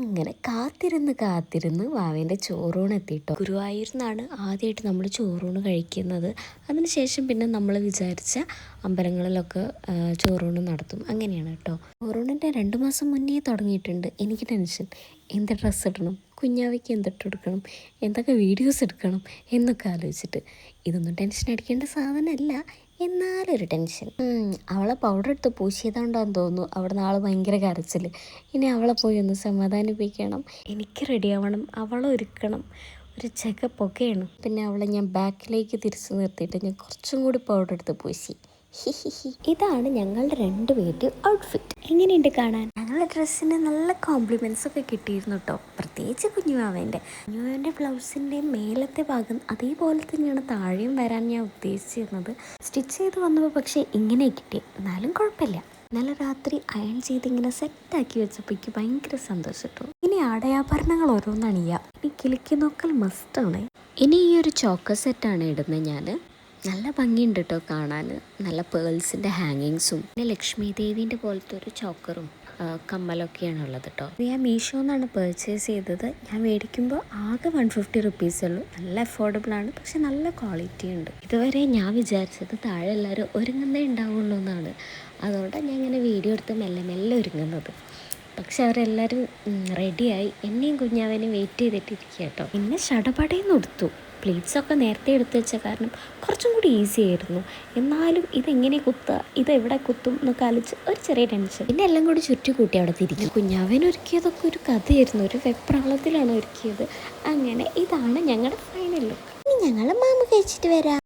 അങ്ങനെ കാത്തിരുന്ന് വാവേൻ്റെ ചോറൂണ് എത്തിയിട്ടോ. ഗുരുവായൂരിൽ ആദ്യമായിട്ട് നമ്മൾ ചോറൂണ് കഴിക്കുന്നത്. അതിനുശേഷം പിന്നെ നമ്മൾ വിചാരിച്ച അമ്പലങ്ങളിലൊക്കെ ചോറൂണ് നടത്തും. അങ്ങനെയാണ് കേട്ടോ. ചോറൂണിൻ്റെ 2 മാസം മുന്നേ തുടങ്ങിയിട്ടുണ്ട് എനിക്ക് ടെൻഷൻ. എന്ത് ഡ്രസ്സ് ഇടണം, കുഞ്ഞാവയ്ക്ക് എന്തിട്ട് കൊടുക്കണം, എന്തൊക്കെ വീഡിയോസ് എടുക്കണം എന്നൊക്കെ ആലോചിച്ചിട്ട്. ഇതൊന്നും ടെൻഷൻ അടിക്കേണ്ട സാധനമല്ല, എന്നാലൊരു ടെൻഷൻ. അവളെ പൗഡർ എടുത്ത് പൂശിയതാണ്ടാന്ന് തോന്നുന്നു. അവിടെ നിന്ന് ആൾ ഭയങ്കര കരച്ചിൽ. ഇനി അവളെ പോയി ഒന്ന് സമാധാനിപ്പിക്കണം, എനിക്ക് റെഡിയാവണം, അവളെ ഒരുക്കണം. ഒരു പുകയാണ്. പിന്നെ അവളെ ഞാൻ ബാക്കിലേക്ക് തിരിച്ചു നിർത്തിയിട്ട് ഞാൻ കുറച്ചും കൂടി പൗഡർ എടുത്ത് പൂശി. ഇതാണ് ഞങ്ങളുടെ 2 പേരുടെ ഔട്ട്ഫിറ്റ്. എങ്ങനെയുണ്ട് കാണാൻ? ഞങ്ങളുടെ ഡ്രസ്സിന് നല്ല കോംപ്ലിമെൻറ്റ്സ് ഒക്കെ കിട്ടിയിരുന്നു കേട്ടോ. പ്രത്യേകിച്ച് കുഞ്ഞുമാവേൻ്റെ ബ്ലൗസിൻ്റെ മേലത്തെ ഭാഗം അതേപോലെ തന്നെയാണ് താഴെയും വരാൻ ഞാൻ ഉദ്ദേശിച്ചിരുന്നത്. സ്റ്റിച്ച് ചെയ്ത് വന്നപ്പോൾ പക്ഷേ ഇങ്ങനെ കിട്ടി. എന്നാലും കുഴപ്പമില്ല. നല്ല രാത്രി അയൺ ചെയ്ത് ഇങ്ങനെ സെറ്റാക്കി വെച്ചപ്പോൾ എനിക്ക് ഭയങ്കര സന്തോഷം കേട്ടോ. ഇനി ആടയാഭരണങ്ങൾ ഓരോന്നാണ് ഇനി കിലുക്കി നോക്കൽ മസ്റ്റാണ്. ഇനി ഈ ഒരു ചോക്കർ സെറ്റാണ് ഇടുന്നത് ഞാൻ. നല്ല ഭംഗിയുണ്ട് കേട്ടോ കാണാൻ. നല്ല പേൾസിൻ്റെ ഹാങ്ങിങ്സും പിന്നെ ലക്ഷ്മി ദേവീൻ്റെ പോലത്തെ ഒരു ചോക്കറും കമ്മലൊക്കെയാണ് ഉള്ളത് കേട്ടോ. ഞാൻ മീഷോന്നാണ് പർച്ചേസ് ചെയ്തത്. ഞാൻ മേടിക്കുമ്പോൾ ആകെ 150 റുപ്പീസേ ഉള്ളൂ. നല്ല അഫോർഡബിളാണ്, പക്ഷെ നല്ല ക്വാളിറ്റി ഉണ്ട്. ഇതുവരെ ഞാൻ വിചാരിച്ചത് താഴെ എല്ലാവരും ഒരുങ്ങുന്നേ ഉണ്ടാവുള്ളൂ എന്നാണ്. അതുകൊണ്ടാണ് ഞാൻ ഇങ്ങനെ വീഡിയോ എടുത്ത് മെല്ലെ ഒരുങ്ങുന്നത്. പക്ഷെ അവരെല്ലാവരും റെഡിയായി. എന്നെയും കുഞ്ഞാവനെയും വെയിറ്റ് ചെയ്തിട്ടിരിക്കുക കേട്ടോ. പിന്നെ ഷടപടയെന്ന് കൊടുത്തു. പ്ലേറ്റ്സൊക്കെ നേരത്തെ എടുത്ത് വെച്ച കാരണം കുറച്ചും കൂടി ഈസി ആയിരുന്നു. എന്നാലും ഇതെങ്ങനെ കുത്തുക, ഇതെവിടെ കുത്തും എന്നൊക്കെ ആലോചിച്ച് ഒരു ചെറിയ ടെൻഷൻ. പിന്നെ എല്ലാം കൂടി ചുറ്റി കൂട്ടി അവിടെ തിരിക്കും. കുഞ്ഞാവൻ ഒരുക്കിയതൊക്കെ ഒരു കഥയായിരുന്നു. ഒരു വെപ്രാളത്തിലാണ് ഒരുക്കിയത്. അങ്ങനെ ഇതാണ് ഞങ്ങളുടെ ഫൈനൽ ലുക്ക്. ഇനി ഞങ്ങൾ മാമ കഴിച്ചിട്ട് വരാം.